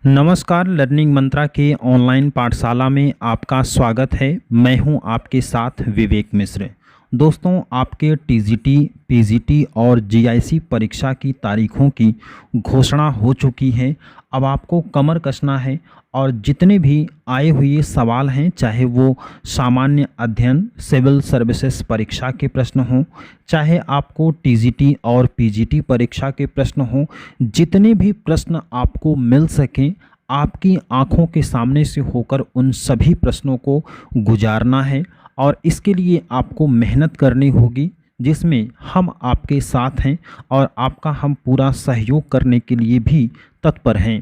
नमस्कार, लर्निंग मंत्रा के ऑनलाइन पाठशाला में आपका स्वागत है। मैं हूं आपके साथ विवेक मिश्र। दोस्तों, आपके टीजीटी, पीजीटी और जीआईसी परीक्षा की तारीखों की घोषणा हो चुकी है। अब आपको कमर कसना है और जितने भी आए हुए सवाल हैं, चाहे वो सामान्य अध्ययन, सिविल सर्विसेज परीक्षा के प्रश्न हों, चाहे आपको टीजीटी और पीजीटी परीक्षा के प्रश्न हों, जितने भी प्रश्न आपको मिल सकें, आपकी आंखों के सामने से होकर उन सभी प्रश्नों को गुजारना है। और इसके लिए आपको मेहनत करनी होगी, जिसमें हम आपके साथ हैं और आपका हम पूरा सहयोग करने के लिए भी तत्पर हैं।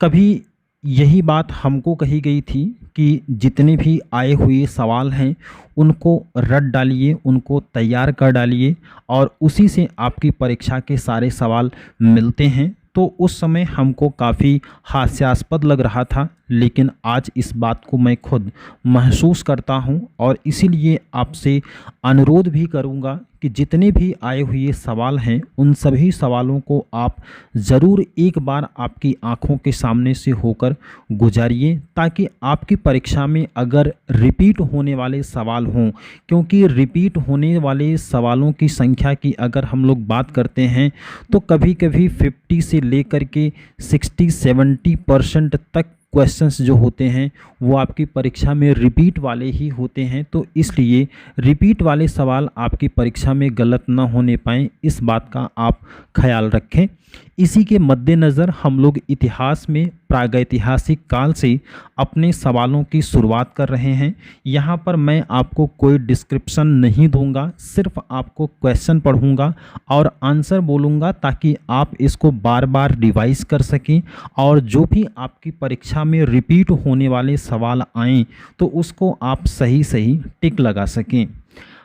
कभी यही बात हमको कही गई थी कि जितने भी आए हुए सवाल हैं उनको रट डालिए, उनको तैयार कर डालिए और उसी से आपकी परीक्षा के सारे सवाल मिलते हैं। तो उस समय हमको काफ़ी हास्यास्पद लग रहा था, लेकिन आज इस बात को मैं खुद महसूस करता हूं और इसीलिए आपसे अनुरोध भी करूंगा कि जितने भी आए हुए सवाल हैं उन सभी सवालों को आप ज़रूर एक बार आपकी आंखों के सामने से होकर गुजारिए, ताकि आपकी परीक्षा में अगर रिपीट होने वाले सवाल हों, क्योंकि रिपीट होने वाले सवालों की संख्या की अगर हम लोग बात करते हैं तो कभी कभी 50 से लेकर के 60-70% तक क्वेश्चंस जो होते हैं वो आपकी परीक्षा में रिपीट वाले ही होते हैं। तो इसलिए रिपीट वाले सवाल आपकी परीक्षा में गलत ना होने पाएँ, इस बात का आप ख्याल रखें। इसी के मद्देनज़र हम लोग इतिहास में प्रागैतिहासिक काल से अपने सवालों की शुरुआत कर रहे हैं। यहाँ पर मैं आपको कोई डिस्क्रिप्शन नहीं दूंगा, सिर्फ आपको क्वेश्चन पढ़ूंगा और आंसर बोलूँगा, ताकि आप इसको बार बार रिवाइज कर सकें और जो भी आपकी परीक्षा में रिपीट होने वाले सवाल आएँ तो उसको आप सही सही टिक लगा सकें।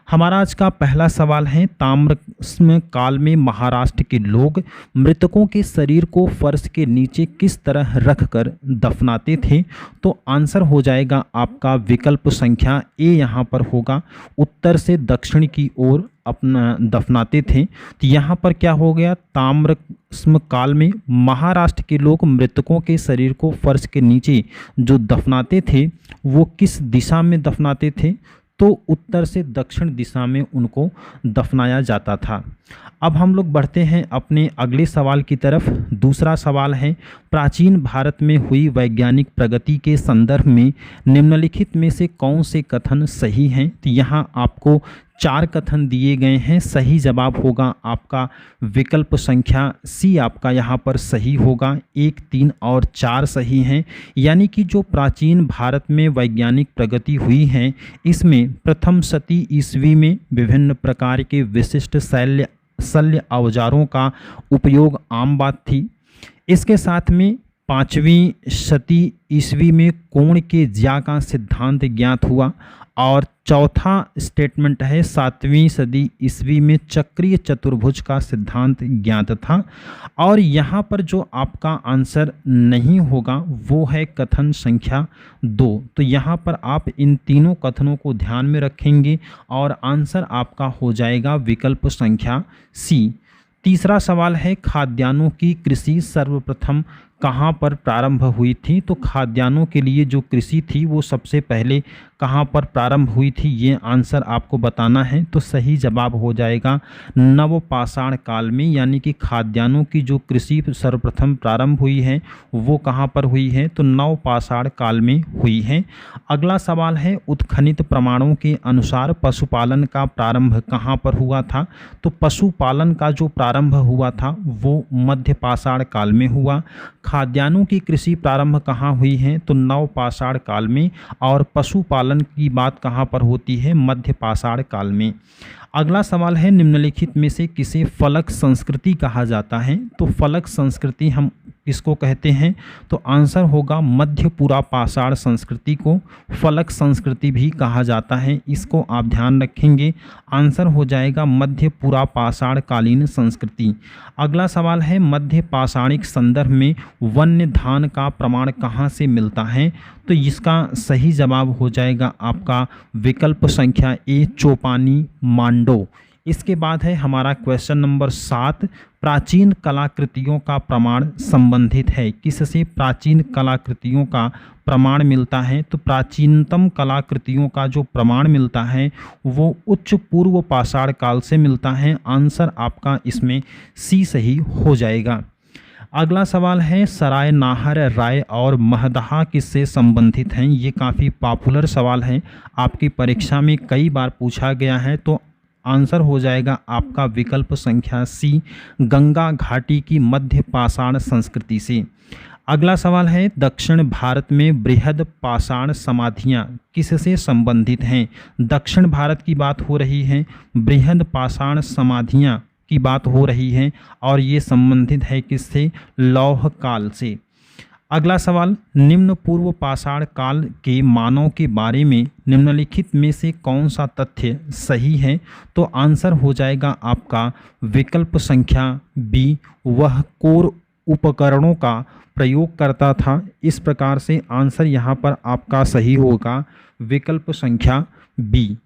हमारा आज का पहला सवाल है, ताम्रस्म काल में महाराष्ट्र के लोग मृतकों के शरीर को फर्श के नीचे किस तरह रखकर दफनाते थे? तो आंसर हो जाएगा आपका विकल्प संख्या ए। यहाँ पर होगा उत्तर से दक्षिण की ओर अपना दफनाते थे। तो यहाँ पर क्या हो गया, ताम्रस्म काल में महाराष्ट्र के लोग मृतकों के शरीर को फर्श के नीचे जो दफनाते थे वो किस दिशा में दफनाते थे? तो उत्तर से दक्षिण दिशा में उनको दफनाया जाता था। अब हम लोग बढ़ते हैं अपने अगले सवाल की तरफ। दूसरा सवाल है, प्राचीन भारत में हुई वैज्ञानिक प्रगति के संदर्भ में निम्नलिखित में से कौन से कथन सही हैं? तो यहाँ आपको 4 कथन दिए गए हैं। सही जवाब होगा आपका विकल्प संख्या सी, आपका यहाँ पर सही होगा। 1, 3 और 4 सही हैं। यानी कि जो प्राचीन भारत में वैज्ञानिक प्रगति हुई है, इसमें प्रथम शती ईस्वी में विभिन्न प्रकार के विशिष्ट शल्य औजारों का उपयोग आम बात थी। इसके साथ में 5वीं शती ईस्वी में कोण के ज्या का सिद्धांत ज्ञात हुआ और चौथा स्टेटमेंट है 7वीं सदी ईस्वी में चक्रीय चतुर्भुज का सिद्धांत ज्ञात था। और यहाँ पर जो आपका आंसर नहीं होगा वो है कथन संख्या 2। तो यहाँ पर आप इन तीनों कथनों को ध्यान में रखेंगे और आंसर आपका हो जाएगा विकल्प संख्या सी। तीसरा सवाल है, खाद्यान्नों की कृषि सर्वप्रथम कहाँ पर प्रारंभ हुई थी? तो खाद्यान्नों के लिए जो कृषि थी वो सबसे पहले कहाँ पर प्रारंभ हुई थी, ये आंसर आपको बताना है। तो सही जवाब हो जाएगा नवपाषाण काल में। यानी कि खाद्यान्नों की जो कृषि सर्वप्रथम प्रारंभ हुई है वो कहाँ पर हुई है? तो नवपाषाण काल में हुई है। अगला सवाल है, उत्खनित प्रमाणों के अनुसार पशुपालन का प्रारंभ कहाँ पर हुआ था? तो पशुपालन का जो प्रारंभ हुआ था वो मध्यपाषाण काल में हुआ। खाद्यान्नों की कृषि प्रारंभ कहाँ हुई है? तो नवपाषाण काल में। और पशुपालन की बात कहाँ पर होती है? मध्यपाषाण काल में। अगला सवाल है, निम्नलिखित में से किसे फलक संस्कृति कहा जाता है? तो फलक संस्कृति हम किसको कहते हैं? तो आंसर होगा मध्य पुरापाषाण संस्कृति को फलक संस्कृति भी कहा जाता है। इसको आप ध्यान रखेंगे, आंसर हो जाएगा मध्य पुरापाषाण कालीन संस्कृति। अगला सवाल है, मध्य पाषाणिक संदर्भ में वन्य धान का प्रमाण कहाँ से मिलता है? तो इसका सही जवाब हो जाएगा आपका विकल्प संख्या ए, चौपानी मांडो। इसके बाद है हमारा क्वेश्चन नंबर 7, प्राचीन कलाकृतियों का प्रमाण संबंधित है किससे? प्राचीन कलाकृतियों का प्रमाण मिलता है तो प्राचीनतम कलाकृतियों का जो प्रमाण मिलता है वो उच्च पूर्व पाषाण काल से मिलता है। आंसर आपका इसमें सी सही हो जाएगा। अगला सवाल है सराय नाहर राय और महदहा किससे संबंधित हैं? ये काफ़ी पॉपुलर सवाल है, आपकी परीक्षा में कई बार पूछा गया है, तो आंसर हो जाएगा आपका विकल्प संख्या सी, गंगा घाटी की मध्य पाषाण संस्कृति से। अगला सवाल है दक्षिण भारत में बृहद पाषाण समाधियाँ किससे संबंधित हैं? दक्षिण भारत की बात हो रही है, बृहद पाषाण समाधियाँ की बात हो रही है और ये संबंधित है किससे? लौह काल से। अगला सवाल निम्न पूर्व पाषाण काल के मानव के बारे में निम्नलिखित में से कौन सा तथ्य सही है? तो आंसर हो जाएगा आपका विकल्प संख्या बी, वह कोर उपकरणों का प्रयोग करता था। इस प्रकार से आंसर यहाँ पर आपका सही होगा विकल्प संख्या बी।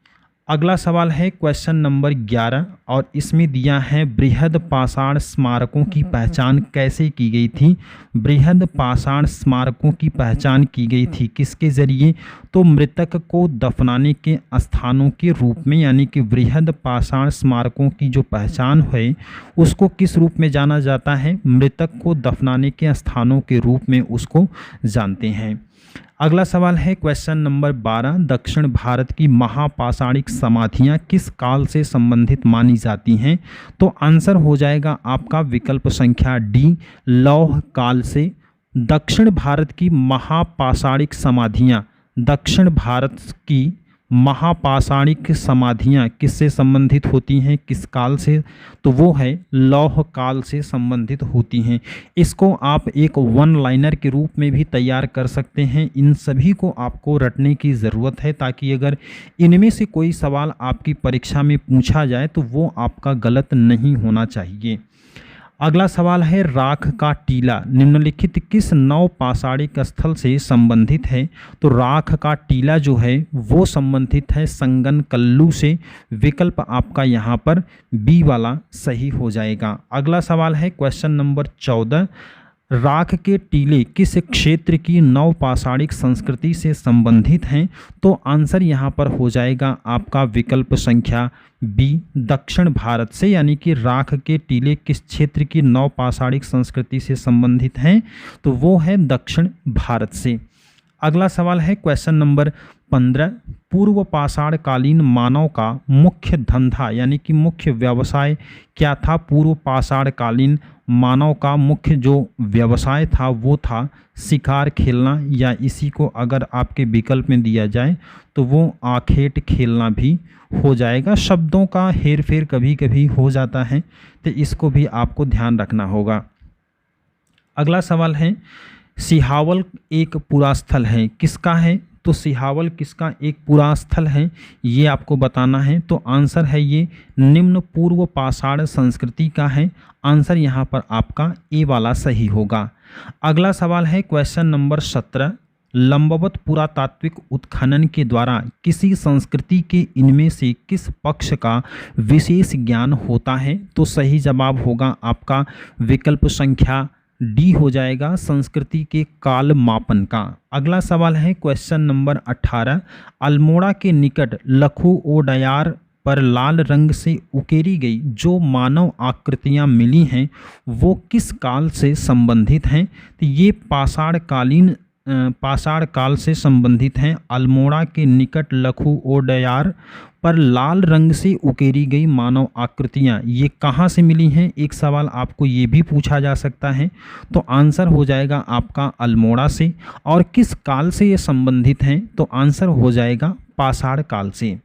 अगला सवाल है क्वेश्चन नंबर 11 और इसमें दिया है बृहद पाषाण स्मारकों की पहचान कैसे की गई थी? बृहद पाषाण स्मारकों की पहचान की गई थी किसके ज़रिए? तो मृतक को दफनाने के स्थानों के रूप में, यानी कि बृहद पाषाण स्मारकों की जो पहचान है उसको किस रूप में जाना जाता है? मृतक को दफनाने के स्थानों के रूप में उसको जानते हैं। अगला सवाल है क्वेश्चन नंबर 12, दक्षिण भारत की महापाषाणिक समाधियां किस काल से संबंधित मानी जाती हैं? तो आंसर हो जाएगा आपका विकल्प संख्या डी, लौह काल से। दक्षिण भारत की महापाषाणिक समाधियां, दक्षिण भारत की महापाषाणिक समाधियां किससे संबंधित होती हैं, किस काल से? तो वो है लौह काल से संबंधित होती हैं। इसको आप एक वन लाइनर के रूप में भी तैयार कर सकते हैं। इन सभी को आपको रटने की ज़रूरत है ताकि अगर इनमें से कोई सवाल आपकी परीक्षा में पूछा जाए तो वो आपका गलत नहीं होना चाहिए। अगला सवाल है राख का टीला निम्नलिखित किस नवपाषाणिक स्थल से संबंधित है? तो राख का टीला जो है वो संबंधित है संगनकल्लू से। विकल्प आपका यहाँ पर बी वाला सही हो जाएगा। अगला सवाल है क्वेश्चन नंबर 14, राख के टीले किस क्षेत्र की नवपाषाणिक संस्कृति से संबंधित हैं? तो आंसर यहाँ पर हो जाएगा आपका विकल्प संख्या बी, दक्षिण भारत से, यानी कि राख के टीले किस क्षेत्र की नवपाषाणिक संस्कृति से संबंधित हैं? तो वो है दक्षिण भारत से। अगला सवाल है क्वेश्चन नंबर 15, पूर्व पाषाण कालीन मानव का मुख्य धंधा यानी कि मुख्य व्यवसाय क्या था? पूर्व पाषाण कालीन मानव का मुख्य जो व्यवसाय था वो था शिकार खेलना, या इसी को अगर आपके विकल्प में दिया जाए तो वो आखेट खेलना भी हो जाएगा। शब्दों का हेर फेर कभी कभी हो जाता है तो इसको भी आपको ध्यान रखना होगा। अगला सवाल है सिहावल एक पुरा स्थल है, किसका है? तो सिहावल किसका एक पुरा स्थल है ये आपको बताना है। तो आंसर है ये निम्न पूर्व पाषाण संस्कृति का है। आंसर यहाँ पर आपका ए वाला सही होगा। अगला सवाल है क्वेश्चन नंबर 17, लंबवत पुरातात्विक उत्खनन के द्वारा किसी संस्कृति के इनमें से किस पक्ष का विशेष ज्ञान होता है? तो सही जवाब होगा आपका विकल्प संख्या डी हो जाएगा, संस्कृति के काल मापन का। अगला सवाल है क्वेश्चन नंबर 18, अल्मोड़ा के निकट लखू ओडयार पर लाल रंग से उकेरी गई जो मानव आकृतियां मिली हैं वो किस काल से संबंधित हैं? तो ये पाषाण काल से संबंधित हैं। अल्मोड़ा के निकट लखू ओडयार पर लाल रंग से उकेरी गई मानव आकृतियां ये कहाँ से मिली हैं? एक सवाल आपको ये भी पूछा जा सकता है। तो आंसर हो जाएगा आपका अल्मोड़ा से। और किस काल से ये संबंधित हैं? तो आंसर हो जाएगा पाषाण काल से।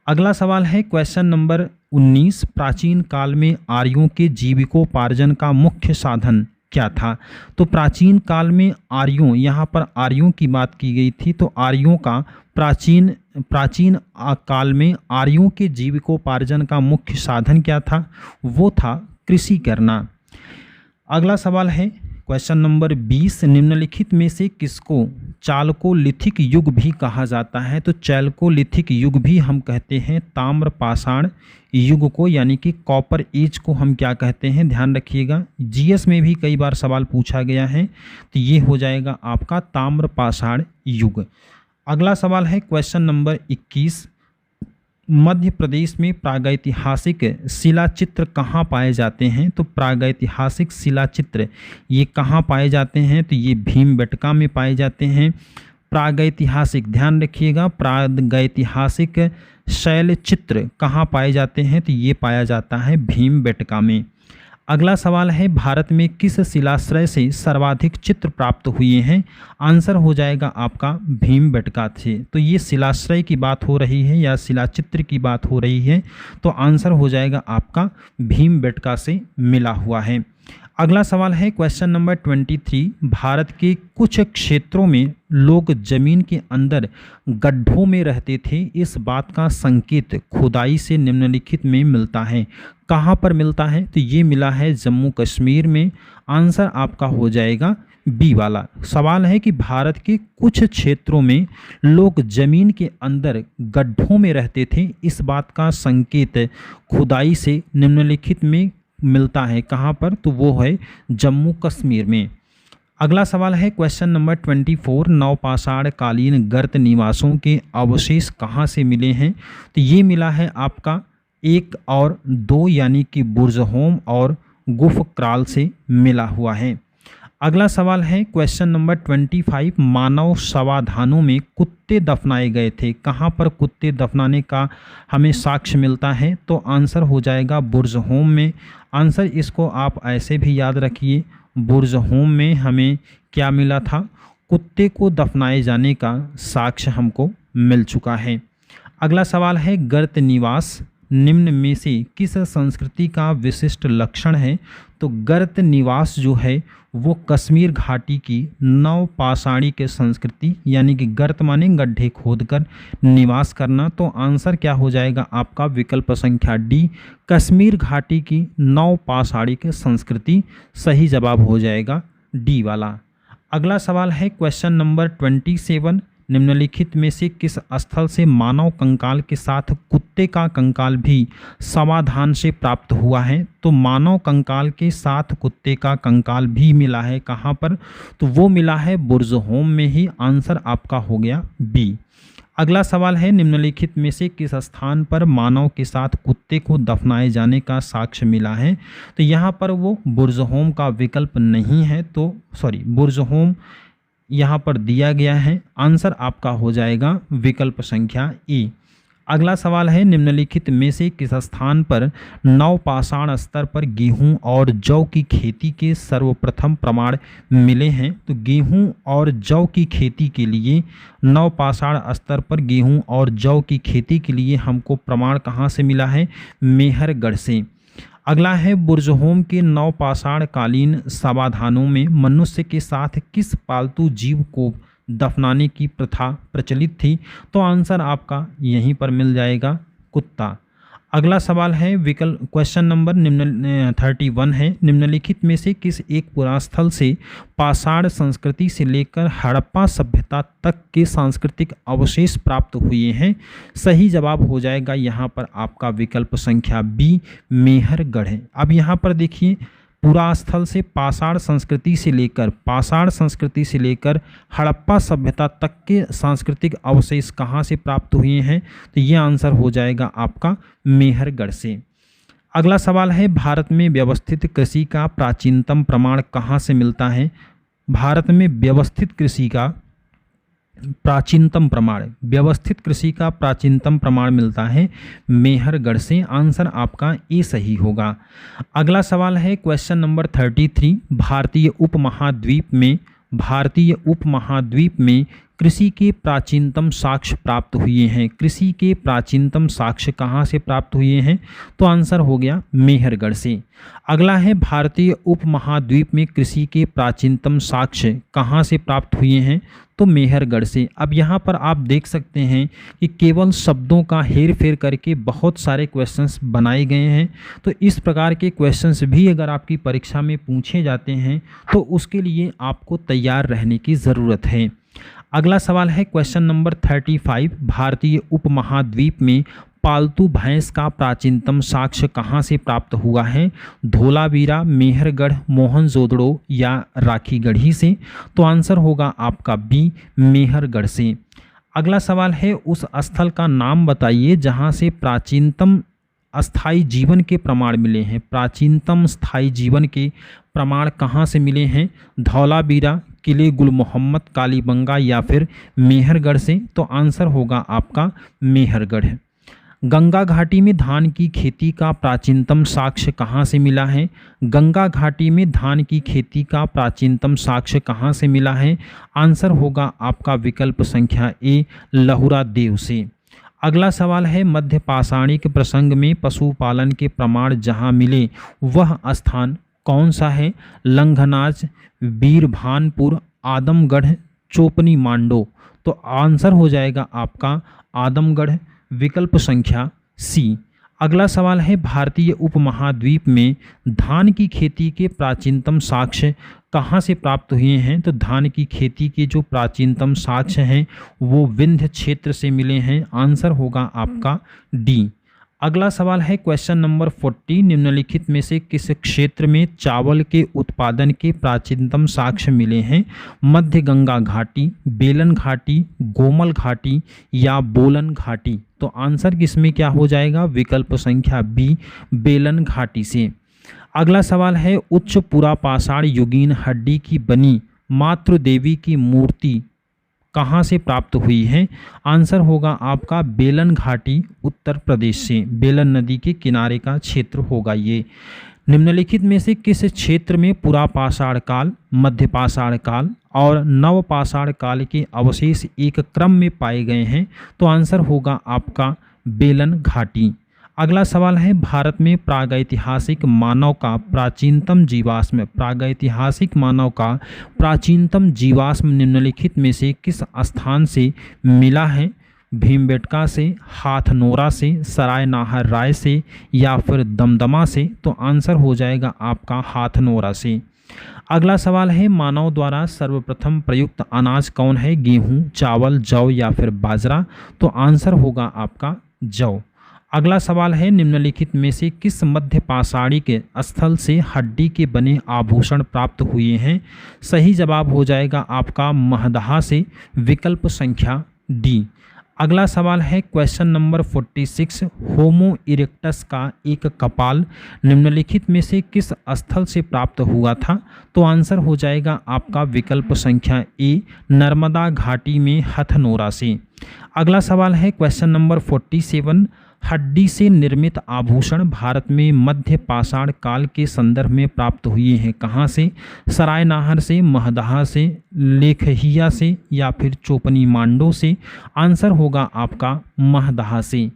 अगला सवाल है क्वेश्चन नंबर 19, प्राचीन काल में आर्यों के जीविकोपार्जन का मुख्य साधन क्या था? तो प्राचीन काल में आर्यों, यहाँ पर आर्यों की बात की गई थी, तो आर्यों का प्राचीन काल में आर्यों के जीविकोपार्जन का मुख्य साधन क्या था? वो था कृषि करना। अगला सवाल है क्वेश्चन नंबर 20, निम्नलिखित में से किसको चालकोलिथिक युग भी कहा जाता है। तो चालकोलिथिक युग भी हम कहते हैं ताम्र पाषाण युग को, यानी कि कॉपर एज को हम क्या कहते हैं, ध्यान रखिएगा। जीएस में भी कई बार सवाल पूछा गया है, तो ये हो जाएगा आपका ताम्र पाषाण युग। अगला सवाल है क्वेश्चन नंबर 21। मध्य प्रदेश में प्रागैतिहासिक शिलाचित्र कहाँ पाए जाते हैं? तो प्रागैतिहासिक शिलाचित्र ये कहाँ पाए जाते हैं? तो ये भीमबेटका में पाए जाते हैं। प्रागैतिहासिक, ध्यान रखिएगा, प्रागैतिहासिक शैल चित्र कहाँ पाए जाते हैं? तो ये पाया जाता है भीमबेटका में। अगला सवाल है भारत में किस शिलाश्रय से सर्वाधिक चित्र प्राप्त हुए हैं? आंसर हो जाएगा आपका भीमबेटका से। तो ये शिलाश्रय की बात हो रही है या शिलाचित्र की बात हो रही है, तो आंसर हो जाएगा आपका भीमबेटका से मिला हुआ है। अगला सवाल है क्वेश्चन नंबर 23। भारत के कुछ क्षेत्रों में लोग जमीन के अंदर गड्ढों में रहते थे, इस बात का संकेत खुदाई से निम्नलिखित में मिलता है। कहाँ पर मिलता है? तो ये मिला है जम्मू कश्मीर में। आंसर आपका हो जाएगा बी वाला। सवाल है कि भारत के कुछ क्षेत्रों में लोग जमीन के अंदर गड्ढों में रहते थे, इस बात का संकेत खुदाई से निम्नलिखित में मिलता है। कहाँ पर? तो वो है जम्मू कश्मीर में। अगला सवाल है क्वेश्चन नंबर 24। नवपाषाण कालीन गर्त निवासों के अवशेष कहाँ से मिले हैं? तो ये मिला है आपका 1 और 2, यानी कि बुर्जहोम और गुफक्राल से मिला हुआ है। अगला सवाल है क्वेश्चन नंबर 25। मानव समाधानों में कुत्ते दफनाए गए थे, कहाँ पर कुत्ते दफनाने का हमें साक्ष्य मिलता है? तो आंसर हो जाएगा बुर्जहोम में। आंसर इसको आप ऐसे भी याद रखिए, बुर्जहोम में हमें क्या मिला था? कुत्ते को दफनाए जाने का साक्ष्य हमको मिल चुका है। अगला सवाल है गर्त निवास निम्न में से किस संस्कृति का विशिष्ट लक्षण है? तो गर्त निवास जो है वो कश्मीर घाटी की नवपाषाणी के संस्कृति, यानी कि गर्त माने गड्ढे खोदकर निवास करना। तो आंसर क्या हो जाएगा आपका? विकल्प संख्या डी, कश्मीर घाटी की नवपाषाणी के संस्कृति सही जवाब हो जाएगा डी वाला। अगला सवाल है क्वेश्चन नंबर 27। निम्नलिखित में से किस स्थल से मानव कंकाल के साथ कुत्ते का कंकाल भी समाधान से प्राप्त हुआ है? तो मानव कंकाल के साथ कुत्ते का कंकाल भी मिला है, कहाँ पर? तो वो मिला है बुर्जहोम में ही। आंसर आपका हो गया बी। अगला सवाल है निम्नलिखित में से किस स्थान पर मानव के साथ कुत्ते को दफनाए जाने का साक्ष्य मिला है? तो यहाँ पर वो बुर्जहोम का विकल्प नहीं है, तो बुर्जहोम यहाँ पर दिया गया है। आंसर आपका हो जाएगा विकल्प संख्या ए। अगला सवाल है निम्नलिखित में से किस स्थान पर नवपाषाण स्तर पर गेहूं और जौ की खेती के सर्वप्रथम प्रमाण मिले हैं? तो गेहूं और जौ की खेती के लिए नवपाषाण स्तर पर गेहूं और जौ की खेती के लिए हमको प्रमाण कहाँ से मिला है? मेहरगढ़ से। अगला है बुर्जहोम के नवपाषाण कालीन समाधानों में मनुष्य के साथ किस पालतू जीव को दफनाने की प्रथा प्रचलित थी? तो आंसर आपका यहीं पर मिल जाएगा, कुत्ता। अगला सवाल है क्वेश्चन नंबर 31 है। निम्नलिखित में से किस एक पुरास्थल से पाषाण संस्कृति से लेकर हड़प्पा सभ्यता तक के सांस्कृतिक अवशेष प्राप्त हुए हैं? सही जवाब हो जाएगा यहाँ पर आपका विकल्प संख्या बी, मेहरगढ़ है। अब यहाँ पर देखिए, पुरास्थल से पाषाण संस्कृति से लेकर हड़प्पा सभ्यता तक के सांस्कृतिक अवशेष कहाँ से प्राप्त हुए हैं? तो ये आंसर हो जाएगा आपका मेहरगढ़ से। अगला सवाल है भारत में व्यवस्थित कृषि का प्राचीनतम प्रमाण कहाँ से मिलता है? भारत में व्यवस्थित कृषि का प्राचीनतम प्रमाण मिलता है मेहरगढ़ से। आंसर आपका ए सही होगा। अगला सवाल है क्वेश्चन नंबर 33। भारतीय उपमहाद्वीप में कृषि के प्राचीनतम साक्ष्य प्राप्त हुए हैं। कृषि के प्राचीनतम साक्ष्य कहाँ से प्राप्त हुए हैं? तो आंसर हो गया मेहरगढ़ से। अगला है भारतीय उपमहाद्वीप में कृषि के प्राचीनतम साक्ष्य कहाँ से प्राप्त हुए हैं? तो मेहरगढ़ से। अब यहाँ पर आप देख सकते हैं कि केवल शब्दों का हेर फेर करके बहुत सारे क्वेश्चंस बनाए गए हैं। तो इस प्रकार के क्वेश्चंस भी अगर आपकी परीक्षा में पूछे जाते हैं तो उसके लिए आपको तैयार रहने की ज़रूरत है। अगला सवाल है क्वेश्चन नंबर 35, भारतीय उपमहाद्वीप में पालतू भैंस का प्राचीनतम साक्ष्य कहाँ से प्राप्त हुआ है? धोलावीरा, मेहरगढ़, मोहनजोदड़ो या राखीगढ़ी से? तो आंसर होगा आपका बी, मेहरगढ़ से। अगला सवाल है उस स्थल का नाम बताइए जहाँ से प्राचीनतम अस्थाई जीवन के प्रमाण मिले हैं। प्राचीनतम स्थायी जीवन के प्रमाण कहाँ से मिले हैं? धौलावीरा, किले गुल मोहम्मद, कालीबंगा या फिर मेहरगढ़ से? तो आंसर होगा आपका मेहरगढ़। गंगा घाटी में धान की खेती का प्राचीनतम साक्ष्य कहाँ से मिला है? गंगा घाटी में धान की खेती का प्राचीनतम साक्ष्य कहाँ से मिला है? आंसर होगा आपका विकल्प संख्या ए, लहुरा देव से। अगला सवाल है मध्य पाषाणिक प्रसंग में पशुपालन के प्रमाण जहाँ मिले वह स्थान कौन सा है? लंघनाज, बीरभानपुर, आदमगढ़, चोपनी मांडो? तो आंसर हो जाएगा आपका आदमगढ़, विकल्प संख्या सी। अगला सवाल है भारतीय उपमहाद्वीप में धान की खेती के प्राचीनतम साक्ष्य कहाँ से प्राप्त हुए हैं? तो धान की खेती के जो प्राचीनतम साक्ष्य हैं वो विंध्य क्षेत्र से मिले हैं। आंसर होगा आपका डी। अगला सवाल है क्वेश्चन नंबर 40, निम्नलिखित में से किस क्षेत्र में चावल के उत्पादन के प्राचीनतम साक्ष्य मिले हैं? मध्य गंगा घाटी, बेलन घाटी, गोमल घाटी या बोलन घाटी? तो आंसर किसमें क्या हो जाएगा? विकल्प संख्या बी, बेलन घाटी से। अगला सवाल है उच्च पुरापाषाण युगीन हड्डी की बनी मातृ देवी की मूर्ति कहाँ से प्राप्त हुई है? आंसर होगा आपका बेलन घाटी, उत्तर प्रदेश से। बेलन नदी के किनारे का क्षेत्र होगा ये। निम्नलिखित में से किस क्षेत्र में पुरापाषाण काल, मध्यपाषाण काल और नवपाषाण काल के अवशेष एक क्रम में पाए गए हैं? तो आंसर होगा आपका बेलन घाटी। अगला सवाल है भारत में प्रागैतिहासिक मानव का प्राचीनतम जीवाश्म, प्रागैतिहासिक मानव का प्राचीनतम जीवाश्म निम्नलिखित में से किस स्थान से मिला है? भीमबेटका से, हाथनोरा से, सराय नाहर राय से या फिर दमदमा से? तो आंसर हो जाएगा आपका हाथनोरा से। अगला सवाल है मानव द्वारा सर्वप्रथम प्रयुक्त अनाज कौन है? गेहूं, चावल, जौ या फिर बाजरा? तो आंसर होगा आपका जौ। अगला सवाल है निम्नलिखित में से किस मध्य पाषाणी के स्थल से हड्डी के बने आभूषण प्राप्त हुए हैं? सही जवाब हो जाएगा आपका महदहा से, विकल्प संख्या डी। अगला सवाल है क्वेश्चन नंबर 46, होमो इरेक्टस का एक कपाल निम्नलिखित में से किस स्थल से प्राप्त हुआ था? तो आंसर हो जाएगा आपका विकल्प संख्या ए, नर्मदा घाटी में हथनोरा से। अगला सवाल है क्वेश्चन नंबर 47, हड्डी से निर्मित आभूषण भारत में मध्य पाषाण काल के संदर्भ में प्राप्त हुए हैं कहाँ से? सरायनाहर से, महदहा से, लेखहिया से या फिर चोपनी मांडो से? आंसर होगा आपका महदहा से।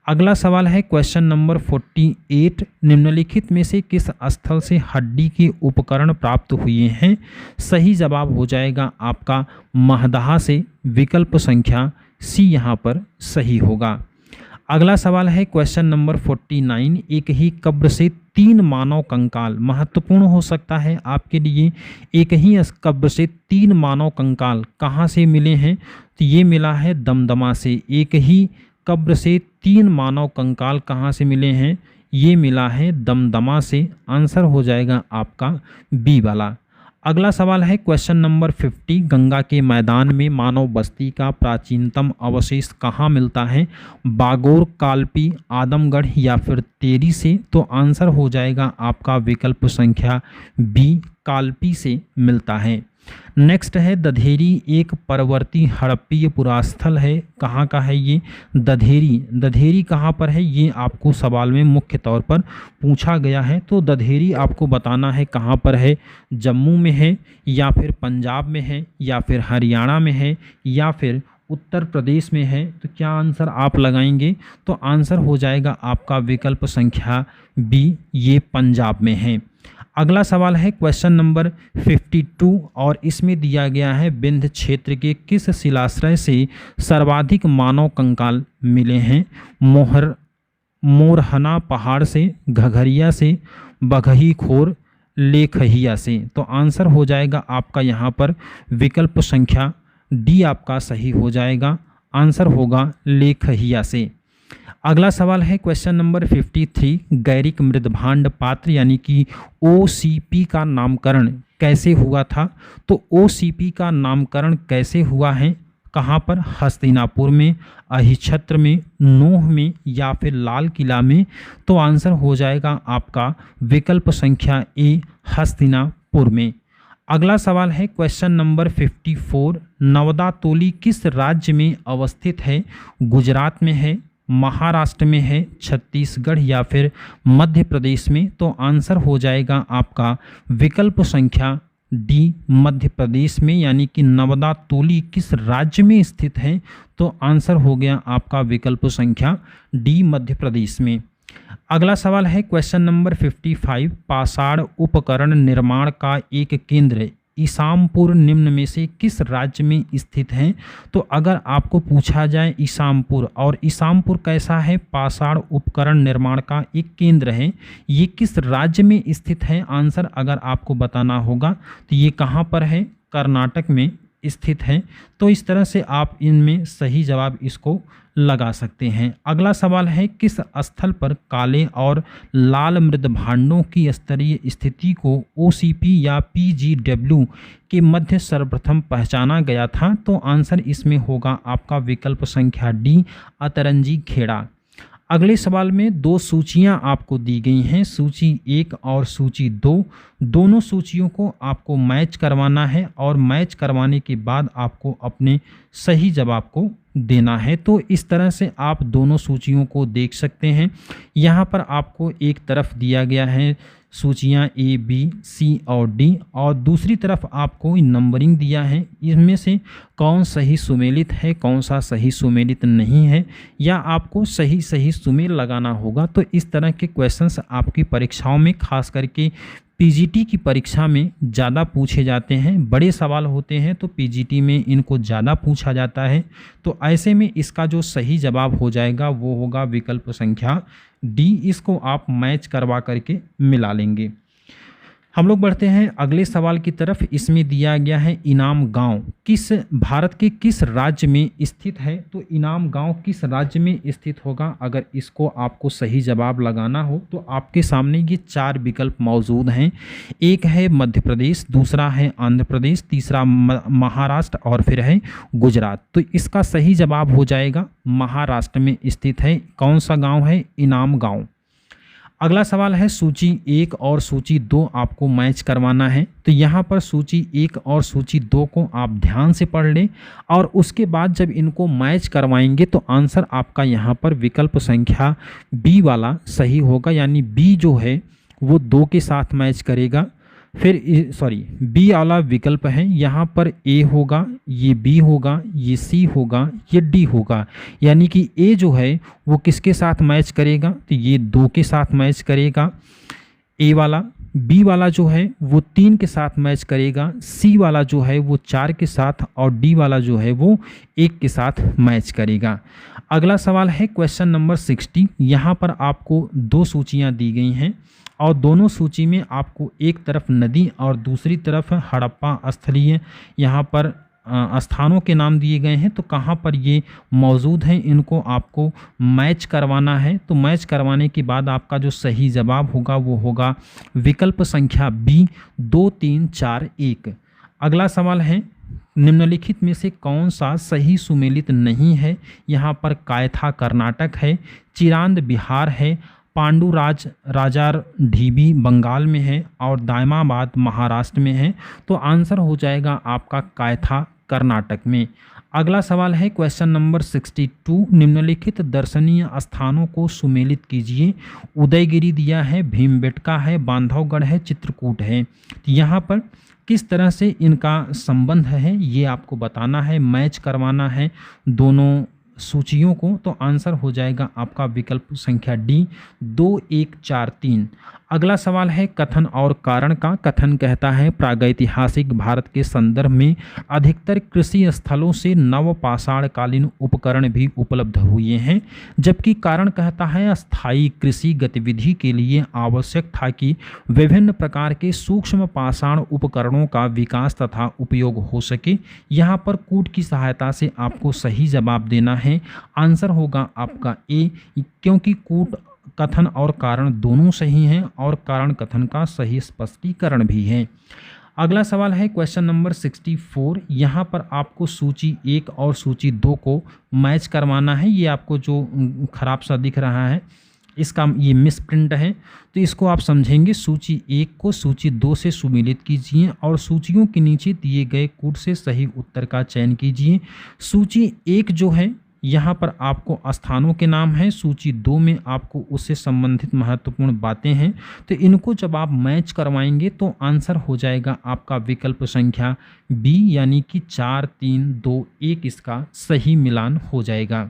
अगला सवाल है क्वेश्चन नंबर 48, निम्नलिखित में से किस स्थल से हड्डी के उपकरण प्राप्त हुए हैं? सही जवाब हो जाएगा आपका महदहा से, विकल्प संख्या सी यहाँ पर सही होगा। अगला सवाल है क्वेश्चन नंबर 49, एक ही कब्र से 3 मानव कंकाल, महत्वपूर्ण हो सकता है आपके लिए, एक ही कब्र से 3 मानव कंकाल कहाँ से मिले हैं? तो ये मिला है दमदमा से। एक ही कब्र से 3 मानव कंकाल कहाँ से मिले हैं? ये मिला है दमदमा से। आंसर हो जाएगा आपका बी वाला। अगला सवाल है क्वेश्चन नंबर 50, गंगा के मैदान में मानव बस्ती का प्राचीनतम अवशेष कहाँ मिलता है? बागोर, कालपी, आदमगढ़ या फिर तेरी से? तो आंसर हो जाएगा आपका विकल्प संख्या बी, कालपी से मिलता है। नेक्स्ट है दधेरी, एक परवर्ती हड़प्पीय पुरास्थल है। कहाँ का है ये? दधेरी कहाँ पर है ये आपको सवाल में मुख्य तौर पर पूछा गया है। तो दधेरी आपको बताना है कहाँ पर है, जम्मू में है या फिर पंजाब में है या फिर हरियाणा में है या फिर उत्तर प्रदेश में है। तो क्या आंसर आप लगाएंगे? तो आंसर हो जाएगा आपका विकल्प संख्या बी, ये पंजाब में है। अगला सवाल है क्वेश्चन नंबर 52 और इसमें दिया गया है विंध्य क्षेत्र के किस शिलाश्रय से सर्वाधिक मानव कंकाल मिले हैं? मोरहना पहाड़ से, घघरिया से, बघही खोर, लेखहिया से? तो आंसर हो जाएगा आपका यहाँ पर विकल्प संख्या डी आपका सही हो जाएगा, आंसर होगा लेखहिया से। अगला सवाल है क्वेश्चन नंबर 53, गैरिक मृदभांड पात्र यानी कि OCP का नामकरण कैसे हुआ था? तो OCP का नामकरण कैसे हुआ है, कहाँ पर? हस्तिनापुर में, अहिछत्र में, नोह में या फिर लाल किला में? तो आंसर हो जाएगा आपका विकल्प संख्या ए, हस्तिनापुर में। अगला सवाल है क्वेश्चन नंबर 54, नवदा तोली किस राज्य में अवस्थित है? गुजरात में है, महाराष्ट्र में है, छत्तीसगढ़ या फिर मध्य प्रदेश में? तो आंसर हो जाएगा आपका विकल्प संख्या डी, मध्य प्रदेश में, यानी कि नवदा तोली किस राज्य में स्थित है? तो आंसर हो गया आपका विकल्प संख्या डी, मध्य प्रदेश में। अगला सवाल है क्वेश्चन नंबर 55, पाषाण उपकरण निर्माण का एक केंद्र ईसामपुर निम्न में से किस राज्य में स्थित है? तो अगर आपको पूछा जाए ईसामपुर, और ईसामपुर कैसा है? पाषाण उपकरण निर्माण का एक केंद्र है, ये किस राज्य में स्थित है? आंसर अगर आपको बताना होगा तो ये कहाँ पर है? कर्नाटक में स्थित है। तो इस तरह से आप इनमें सही जवाब इसको लगा सकते हैं। अगला सवाल है किस स्थल पर काले और लाल मृदभांडों की स्तरीय स्थिति को OCP या PGW के मध्य सर्वप्रथम पहचाना गया था? तो आंसर इसमें होगा आपका विकल्प संख्या डी, अतरंजी खेड़ा। अगले सवाल में दो सूचियां आपको दी गई हैं, सूची 1 और सूची 2। दोनों सूचियों को आपको मैच करवाना है और मैच करवाने के बाद आपको अपने सही जवाब को देना है। तो इस तरह से आप दोनों सूचियों को देख सकते हैं। यहाँ पर आपको एक तरफ दिया गया है सूचियाँ A, B, C और D, और दूसरी तरफ आपको नंबरिंग दिया है। इनमें से कौन सही सुमेलित है, कौन सा सही सुमेलित नहीं है, या आपको सही सही सुमेल लगाना होगा। तो इस तरह के क्वेश्चंस आपकी परीक्षाओं में, खास करके PGT की परीक्षा में ज़्यादा पूछे जाते हैं। बड़े सवाल होते हैं तो PGT में इनको ज़्यादा पूछा जाता है। तो ऐसे में इसका जो सही जवाब हो जाएगा वो होगा विकल्प संख्या डी। इसको आप मैच करवा करके मिला लेंगे। हम लोग बढ़ते हैं अगले सवाल की तरफ। इसमें दिया गया है इनाम गांव किस भारत के किस राज्य में स्थित है? तो इनाम गांव किस राज्य में स्थित होगा? अगर इसको आपको सही जवाब लगाना हो तो आपके सामने ये 4 विकल्प मौजूद हैं। एक है मध्य प्रदेश, दूसरा है आंध्र प्रदेश, तीसरा महाराष्ट्र और फिर है गुजरात। तो इसका सही जवाब हो जाएगा महाराष्ट्र में स्थित है। कौन सा गाँव है? इनाम गाँव। अगला सवाल है सूची 1 और सूची 2 आपको मैच करवाना है। तो यहाँ पर सूची 1 और सूची 2 को आप ध्यान से पढ़ लें और उसके बाद जब इनको मैच करवाएंगे तो आंसर आपका यहाँ पर विकल्प संख्या बी वाला सही होगा। यानी बी जो है वो 2 के साथ मैच करेगा। फिर बी वाला विकल्प है, यहाँ पर ए होगा, ये बी होगा, ये सी होगा, ये डी होगा। यानी कि ए जो है वो किसके साथ मैच करेगा? तो ये 2 के साथ मैच करेगा ए वाला। बी वाला जो है वो 3 के साथ मैच करेगा, सी वाला जो है वो 4 के साथ, और डी वाला जो है वो 1 के साथ मैच करेगा। अगला सवाल है क्वेश्चन नंबर 60। यहाँ पर आपको 2 सूचियाँ दी गई हैं और दोनों सूची में आपको एक तरफ नदी और दूसरी तरफ हड़प्पा स्थलीय यहाँ पर स्थानों के नाम दिए गए हैं। तो कहाँ पर ये मौजूद हैं इनको आपको मैच करवाना है। तो मैच करवाने के बाद आपका जो सही जवाब होगा वो होगा विकल्प संख्या बी, 2, 3, 4, 1। अगला सवाल है निम्नलिखित में से कौन सा सही सुमेलित नहीं है? यहाँ पर कायथा कर्नाटक है, चिरांद बिहार है, पांडुराज राजार ढीबी बंगाल में है और दायमाबाद महाराष्ट्र में है। तो आंसर हो जाएगा आपका कायथा कर्नाटक में। अगला सवाल है क्वेश्चन नंबर 62। निम्नलिखित दर्शनीय स्थानों को सुमेलित कीजिए। उदयगिरी दिया है, भीमबेटका है, बांधवगढ़ है, चित्रकूट है। तो यहाँ पर किस तरह से इनका संबंध है ये आपको बताना है, मैच करवाना है दोनों सूचियों को। तो आंसर हो जाएगा आपका विकल्प संख्या डी, 2, 1, 4, 3। अगला सवाल है कथन और कारण का। कथन कहता है प्रागैतिहासिक भारत के संदर्भ में अधिकतर कृषि स्थलों से नवपाषाणकालीन उपकरण भी उपलब्ध हुए हैं, जबकि कारण कहता है स्थायी कृषि गतिविधि के लिए आवश्यक था कि विभिन्न प्रकार के सूक्ष्म पाषाण उपकरणों का विकास तथा उपयोग हो सके। यहाँ पर कूट की सहायता से आपको सही जवाब देना है। आंसर होगा आपका ए, क्योंकि कूट कथन और कारण दोनों सही हैं और कारण कथन का सही स्पष्टीकरण भी है। अगला सवाल है क्वेश्चन नंबर 64। यहाँ पर आपको सूची 1 और सूची 2 को मैच करवाना है। ये आपको जो खराब सा दिख रहा है इसका ये मिस प्रिंट है, तो इसको आप समझेंगे। सूची 1 को सूची 2 से सुमेलित कीजिए और सूचियों के नीचे दिए गए कूट से सही उत्तर का चयन कीजिए। सूची 1 जो है यहाँ पर आपको स्थानों के नाम हैं, सूची 2 में आपको उससे संबंधित महत्वपूर्ण बातें हैं। तो इनको जब आप मैच करवाएंगे तो आंसर हो जाएगा आपका विकल्प संख्या बी, यानी कि 4 3 2 1 इसका सही मिलान हो जाएगा।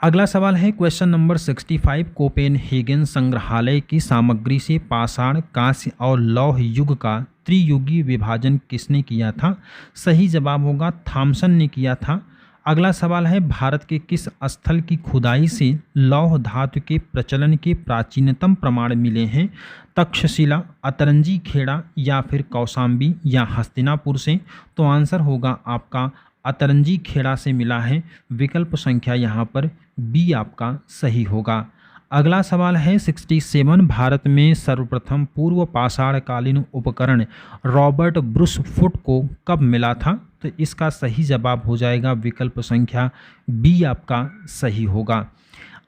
अगला सवाल है क्वेश्चन नंबर 65। कोपेनहेगन संग्रहालय की सामग्री से पाषाण, कांस्य और लौह युग का त्रियुगीय विभाजन किसने किया था? सही जवाब होगा थॉमसन ने किया था। अगला सवाल है भारत के किस स्थल की खुदाई से लौह धातु के प्रचलन के प्राचीनतम प्रमाण मिले हैं? तक्षशिला, अतरंजी खेड़ा या फिर कौशाम्बी या हस्तिनापुर से? तो आंसर होगा आपका अतरंजी खेड़ा से मिला है। विकल्प संख्या यहाँ पर बी आपका सही होगा। अगला सवाल है 67। भारत में सर्वप्रथम पूर्व पाषाणकालीन उपकरण रॉबर्ट ब्रूस फुट को कब मिला था? तो इसका सही जवाब हो जाएगा विकल्प संख्या बी आपका सही होगा।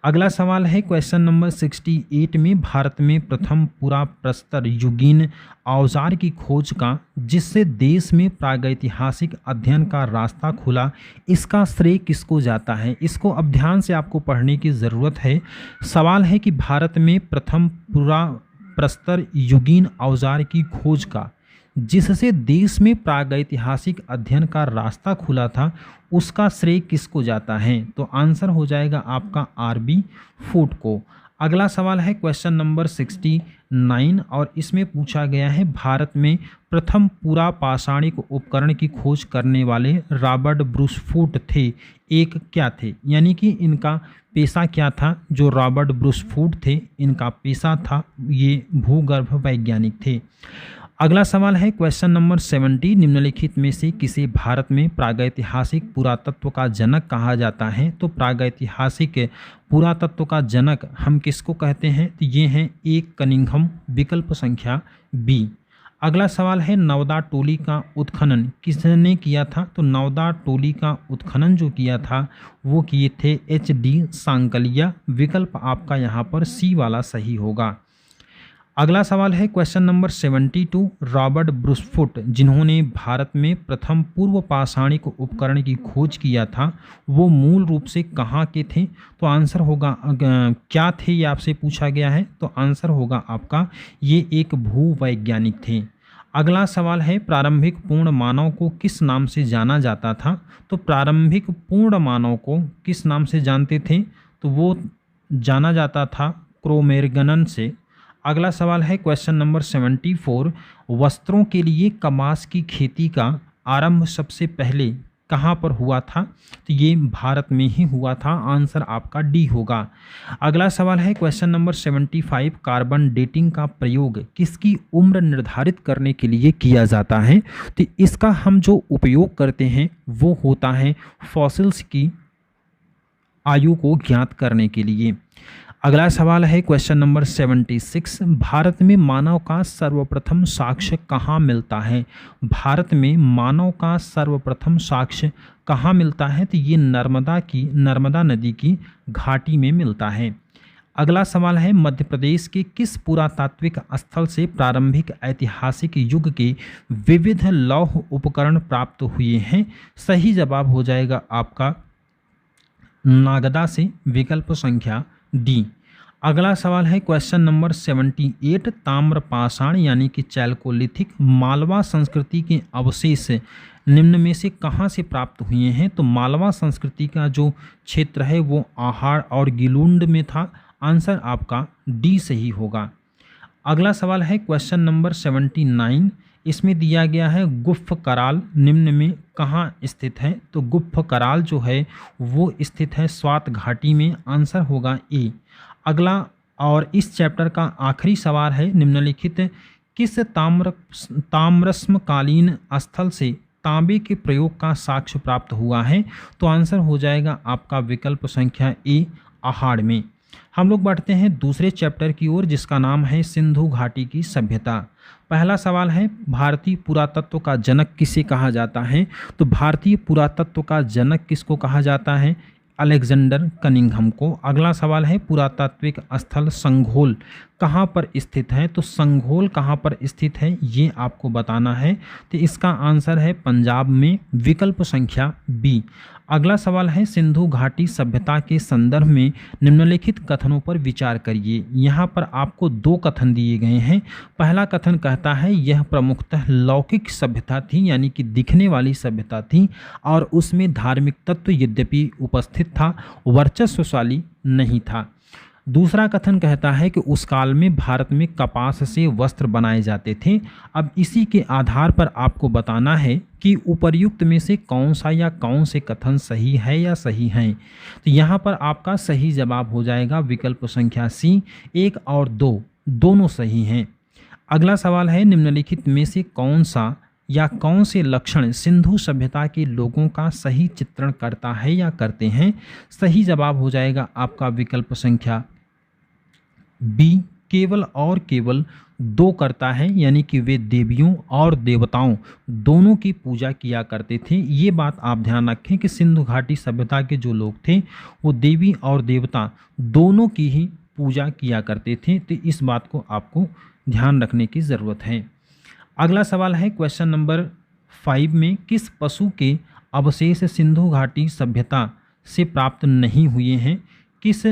अगला सवाल है क्वेश्चन नंबर 68 में भारत में प्रथम पूरा प्रस्तर युगीन औजार की खोज का, जिससे देश में प्रागैतिहासिक अध्ययन का रास्ता खुला, इसका श्रेय किसको जाता है? इसको अब ध्यान से आपको पढ़ने की ज़रूरत है। सवाल है कि भारत में प्रथम पूरा प्रस्तर युगीन औजार की खोज का, जिससे देश में प्रागैतिहासिक अध्ययन का रास्ता खुला था, उसका श्रेय किसको जाता है? तो आंसर हो जाएगा आपका आरबी फूट को। अगला सवाल है क्वेश्चन नंबर 69 और इसमें पूछा गया है भारत में प्रथम पूरा पाषाणिक उपकरण की खोज करने वाले रॉबर्ट ब्रूस फुट थे, एक क्या थे? यानी कि इनका पेशा क्या था? जो रॉबर्ट ब्रूस फुट थे इनका पेशा था ये भूगर्भ वैज्ञानिक थे। अगला सवाल है क्वेश्चन नंबर 70। निम्नलिखित में से किसे भारत में प्रागैतिहासिक पुरातत्व का जनक कहा जाता है? तो प्रागैतिहासिक पुरातत्व का जनक हम किसको कहते हैं? तो ये हैं ए कनिंघम, विकल्प संख्या बी। अगला सवाल है नवदा टोली का उत्खनन किसने किया था? तो नवदा टोली का उत्खनन जो किया था वो किए थे एच.डी. सांकलिया। विकल्प आपका यहाँ पर सी वाला सही होगा। अगला सवाल है question number 72। Robert Bruce foot जिन्होंने भारत में प्रथम पूर्व पाषाणिक उपकरण की खोज किया था, वो मूल रूप से कहाँ के थे? तो आंसर होगा क्या थे, ये आपसे पूछा गया है। तो आंसर होगा आपका ये एक भूवैज्ञानिक थे। अगला सवाल है प्रारंभिक पूर्ण मानव को किस नाम से जाना जाता था? तो प्रारंभिक पूर्ण मानव को किस नाम से जानते थे? तो वो जाना जाता था क्रोमेगनन से। अगला सवाल है क्वेश्चन नंबर 74। वस्त्रों के लिए कपास की खेती का आरंभ सबसे पहले कहाँ पर हुआ था? तो ये भारत में ही हुआ था। आंसर आपका डी होगा। अगला सवाल है क्वेश्चन नंबर 75। कार्बन डेटिंग का प्रयोग किसकी उम्र निर्धारित करने के लिए किया जाता है? तो इसका हम जो उपयोग करते हैं वो होता है फॉसिल्स की आयु को ज्ञात करने के लिए। अगला सवाल है क्वेश्चन नंबर 76। भारत में मानव का सर्वप्रथम साक्ष्य कहाँ मिलता है? भारत में मानव का सर्वप्रथम साक्ष्य कहाँ मिलता है? तो ये नर्मदा नदी की घाटी में मिलता है। अगला सवाल है मध्य प्रदेश के किस पुरातात्विक स्थल से प्रारंभिक ऐतिहासिक युग के विविध लौह उपकरण प्राप्त हुए हैं? सही जवाब हो जाएगा आपका नागदा से। विकल्प संख्या डी। अगला सवाल है क्वेश्चन नंबर 78। ताम्रपाषाण यानी कि चैल्कोलिथिक मालवा संस्कृति के अवशेष निम्न में से कहाँ से प्राप्त हुए हैं? तो मालवा संस्कृति का जो क्षेत्र है वो आहार और गिलुंड में था। आंसर आपका डी सही होगा। अगला सवाल है क्वेश्चन नंबर 79। इसमें दिया गया है गुफ़ कराल निम्न में कहाँ स्थित है। तो गुफ़ कराल जो है वो स्थित है स्वात घाटी में। आंसर होगा ए। अगला और इस चैप्टर का आखिरी सवाल है निम्नलिखित किस ताम्रस्मकालीन स्थल से तांबे के प्रयोग का साक्ष्य प्राप्त हुआ है। तो आंसर हो जाएगा आपका विकल्प संख्या ए, अहाड़ में। हम लोग बढ़ते हैं दूसरे चैप्टर की ओर जिसका नाम है सिंधु घाटी की सभ्यता। पहला सवाल है भारतीय पुरातत्व का जनक किसे कहा जाता है। तो भारतीय पुरातत्व का जनक किसको कहा जाता है, अलेक्जेंडर कनिंघम को। अगला सवाल है पुरातात्विक स्थल संघोल कहाँ पर स्थित है। तो संघोल कहाँ पर स्थित है ये आपको बताना है। तो इसका आंसर है पंजाब में, विकल्प संख्या बी। अगला सवाल है सिंधु घाटी सभ्यता के संदर्भ में निम्नलिखित कथनों पर विचार करिए। यहाँ पर आपको दो कथन दिए गए हैं। पहला कथन कहता है यह प्रमुखतः लौकिक सभ्यता थी, यानी कि दिखने वाली सभ्यता थी और उसमें धार्मिक तत्व यद्यपि उपस्थित था, वर्चस्वशाली नहीं था। दूसरा कथन कहता है कि उस काल में भारत में कपास से वस्त्र बनाए जाते थे। अब इसी के आधार पर आपको बताना है कि उपर्युक्त में से कौन सा या कौन से कथन सही है या सही हैं। तो यहाँ पर आपका सही जवाब हो जाएगा विकल्प संख्या सी, 1 और 2 दोनों सही हैं। अगला सवाल है निम्नलिखित में से कौन सा या कौन से लक्षण सिंधु सभ्यता के लोगों का सही चित्रण करता है या करते हैं। सही जवाब हो जाएगा आपका विकल्प संख्या बी, केवल और केवल 2 करता है, यानी कि वे देवियों और देवताओं दोनों की पूजा किया करते थे। ये बात आप ध्यान रखें कि सिंधु घाटी सभ्यता के जो लोग थे वो देवी और देवता दोनों की ही पूजा किया करते थे। तो इस बात को आपको ध्यान रखने की ज़रूरत है। अगला सवाल है क्वेश्चन नंबर 5 में किस पशु के अवशेष सिंधु घाटी सभ्यता से प्राप्त नहीं हुए हैं। किस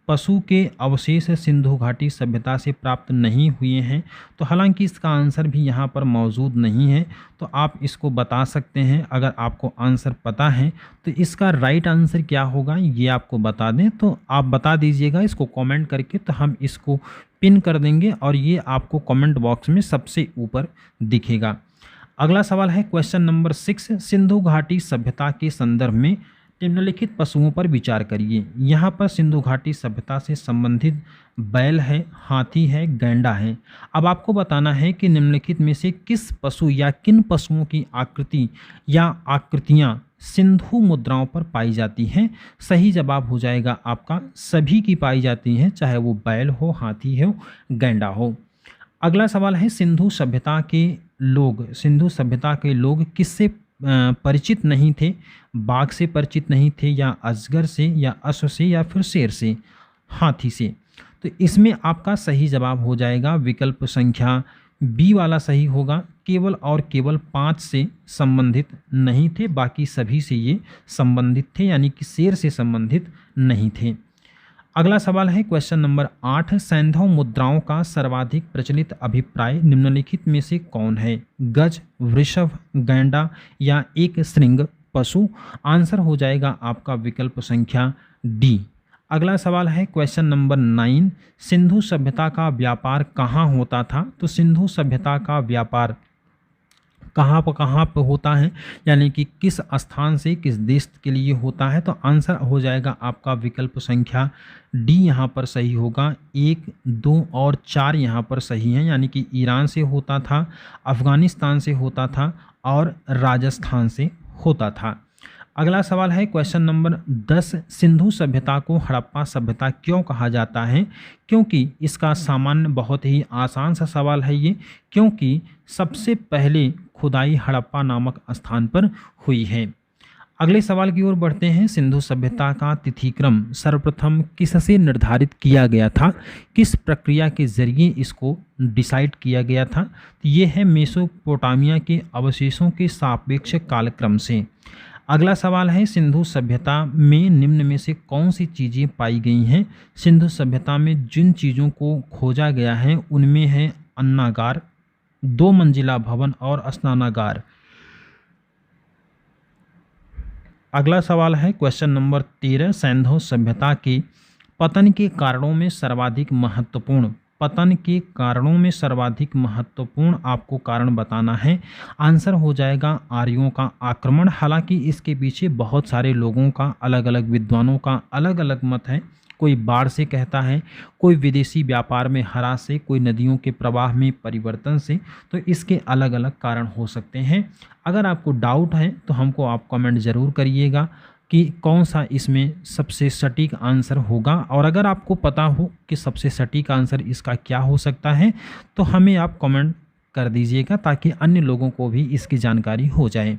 पशु के अवशेष सिंधु घाटी सभ्यता से प्राप्त नहीं हुए हैं। तो हालांकि इसका आंसर भी यहाँ पर मौजूद नहीं है, तो आप इसको बता सकते हैं अगर आपको आंसर पता है। तो इसका राइट आंसर क्या होगा ये आपको बता दें तो आप बता दीजिएगा इसको कमेंट करके, तो हम इसको पिन कर देंगे और ये आपको कमेंट बॉक्स में सबसे ऊपर दिखेगा। अगला सवाल है क्वेश्चन नंबर 6 सिंधु घाटी सभ्यता के संदर्भ में निम्नलिखित पशुओं पर विचार करिए। यहाँ पर सिंधु घाटी सभ्यता से संबंधित बैल है, हाथी है, गैंडा है। अब आपको बताना है कि निम्नलिखित में से किस पशु या किन पशुओं की आकृति या आकृतियाँ सिंधु मुद्राओं पर पाई जाती हैं। सही जवाब हो जाएगा आपका सभी की पाई जाती हैं, चाहे वो बैल हो, हाथी हो, गैंडा हो। अगला सवाल है सिंधु सभ्यता के लोग किससे परिचित नहीं थे। बाघ से परिचित नहीं थे या अजगर से या अश्व से या फिर शेर से, हाथी से। तो इसमें आपका सही जवाब हो जाएगा विकल्प संख्या बी वाला सही होगा। केवल और केवल 5 से संबंधित नहीं थे, बाकी सभी से ये संबंधित थे, यानी कि शेर से संबंधित नहीं थे। अगला सवाल है क्वेश्चन नंबर 8 सैंधव मुद्राओं का सर्वाधिक प्रचलित अभिप्राय निम्नलिखित में से कौन है। गज, वृषभ, गैंडा या एक श्रृंग पशु। आंसर हो जाएगा आपका विकल्प संख्या डी। अगला सवाल है क्वेश्चन नंबर 9 सिंधु सभ्यता का व्यापार कहाँ होता था। तो सिंधु सभ्यता का व्यापार कहाँ पर होता है, यानी कि किस स्थान से किस देश के लिए होता है। तो आंसर हो जाएगा आपका विकल्प संख्या डी यहाँ पर सही होगा। 1, 2 और 4 यहाँ पर सही हैं, यानी कि ईरान से होता था, अफ़गानिस्तान से होता था और राजस्थान से होता था। अगला सवाल है क्वेश्चन नंबर 10 सिंधु सभ्यता को हड़प्पा सभ्यता क्यों कहा जाता है। क्योंकि इसका सामान्य बहुत ही आसान सा सवाल है ये, क्योंकि सबसे पहले खुदाई हड़प्पा नामक स्थान पर हुई है। अगले सवाल की ओर बढ़ते हैं। सिंधु सभ्यता का तिथिक्रम सर्वप्रथम किससे निर्धारित किया गया था, किस प्रक्रिया के जरिए इसको डिसाइड किया गया था। तो ये है मेसोपोटामिया के अवशेषों के सापेक्ष कालक्रम से। अगला सवाल है सिंधु सभ्यता में निम्न में से कौन सी चीज़ें पाई गई हैं। सिंधु सभ्यता में जिन चीज़ों को खोजा गया है उनमें है अन्नागार, 2 मंजिला भवन और स्नानागार। अगला सवाल है क्वेश्चन नंबर 13 सिंधु सभ्यता के पतन के कारणों में सर्वाधिक महत्वपूर्ण पतन के कारणों में सर्वाधिक महत्वपूर्ण आपको कारण बताना है। आंसर हो जाएगा आर्यों का आक्रमण। हालांकि इसके पीछे बहुत सारे लोगों का, अलग अलग विद्वानों का अलग अलग मत है। कोई बाढ़ से कहता है, कोई विदेशी व्यापार में हरास से, कोई नदियों के प्रवाह में परिवर्तन से। तो इसके अलग अलग कारण हो सकते हैं। अगर आपको डाउट है तो हमको आप कमेंट ज़रूर करिएगा कि कौन सा इसमें सबसे सटीक आंसर होगा। और अगर आपको पता हो कि सबसे सटीक आंसर इसका क्या हो सकता है तो हमें आप कमेंट कर दीजिएगा, ताकि अन्य लोगों को भी इसकी जानकारी हो जाए।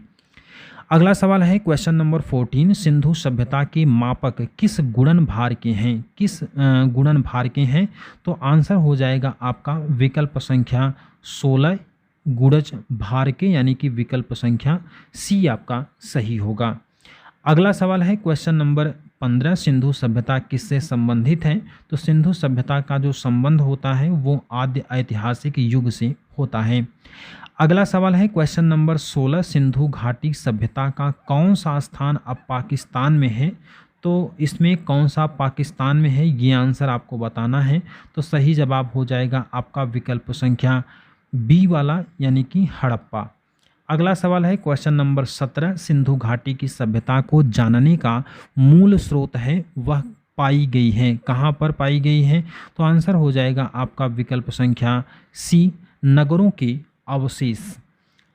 अगला सवाल है क्वेश्चन नंबर 14, सिंधु सभ्यता के मापक किस गुणन भार के हैं? किस गुणन भार के हैं? तो आंसर हो जाएगा आपका विकल्प संख्या 16 गुणज भार के, यानी कि विकल्प संख्या सी आपका सही होगा। अगला सवाल है क्वेश्चन नंबर 15, सिंधु सभ्यता किससे संबंधित है? तो सिंधु सभ्यता का जो संबंध होता है वो आद्य ऐतिहासिक युग से होता है। अगला सवाल है क्वेश्चन नंबर 16, सिंधु घाटी सभ्यता का कौन सा स्थान अब पाकिस्तान में है? तो इसमें कौन सा पाकिस्तान में है, ये आंसर आपको बताना है। तो सही जवाब हो जाएगा आपका विकल्प संख्या बी वाला, यानी कि हड़प्पा। अगला सवाल है क्वेश्चन नंबर 17, सिंधु घाटी की सभ्यता को जानने का मूल स्रोत है वह पाई गई है, कहाँ पर पाई गई है? तो आंसर हो जाएगा आपका विकल्प संख्या सी, नगरों के अवशेष।